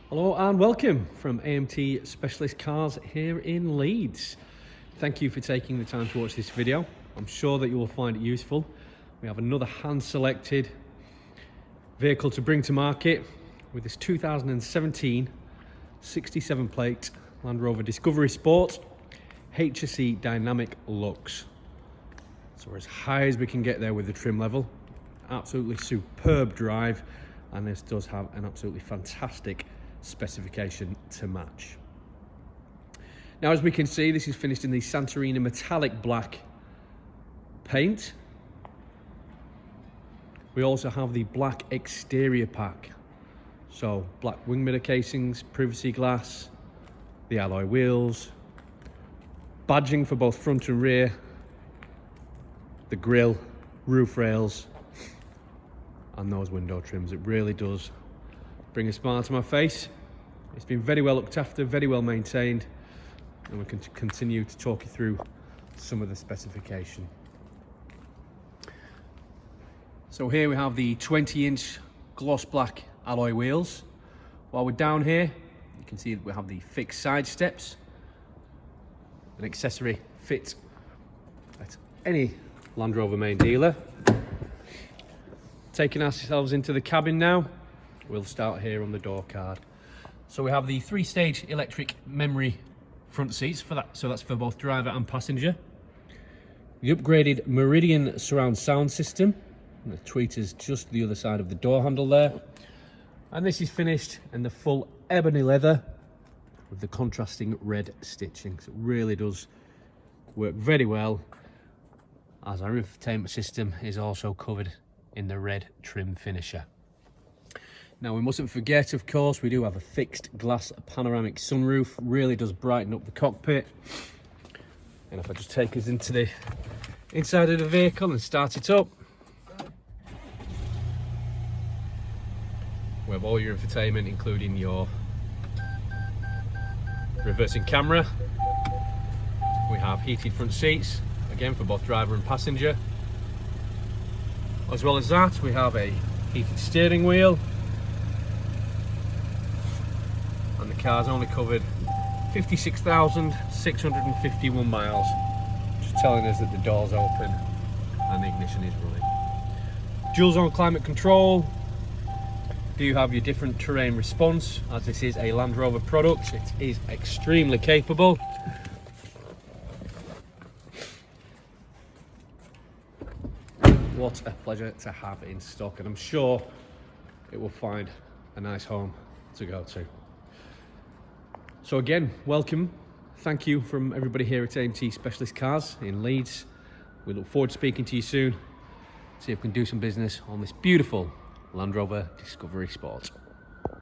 Hello and welcome from AMT Specialist Cars here in Leeds. Thank you for taking the time to watch this video. I'm sure that you will find it useful. We have another hand-selected vehicle to bring to market with this 2017 67 plate Land Rover Discovery Sport HSE Dynamic Lux. So we're as high as we can get there with the trim level. Absolutely superb drive, and this does have an absolutely fantastic specification to match. Now, as we can see, this is finished in the Santorini Metallic Black paint. We also have the black exterior pack, so black wing mirror casings, privacy glass, the alloy wheels, badging for both front and rear, the grille, roof rails, and those window trims. It really does bring a smile to my face. It's been very well looked after, very well maintained, and we can continue to talk you through some of the specification. So here we have the 20-inch gloss black alloy wheels. While we're down here, you can see that we have the fixed side steps, an accessory fit at any Land Rover main dealer. Taking ourselves into the cabin now, we'll start here on the door card. So we have the 3-stage electric memory front seats for that, so that's for both driver and passenger. The upgraded Meridian surround sound system, and the tweeters just the other side of the door handle there. And this is finished in the full ebony leather with the contrasting red stitching. So it really does work very well, as our infotainment system is also covered in the red trim finisher. Now, we mustn't forget, of course, we do have a fixed glass panoramic sunroof. Really does brighten up the cockpit. And if I just take us into the inside of the vehicle and start it up, we have all your infotainment, including your reversing camera. We have heated front seats, again for both driver and passenger. As well as that, we have a heated steering wheel, and the car's only covered 56,651 miles, just telling us that the door's open and the ignition is running. Dual zone climate control. Do you have your different terrain response? As this is a Land Rover product, it is extremely capable. What a pleasure to have in stock, and I'm sure it will find a nice home to go to. So again, welcome. Thank you from everybody here at AMT Specialist Cars in Leeds. We look forward to speaking to you soon. See if we can do some business on this beautiful Land Rover Discovery Sport.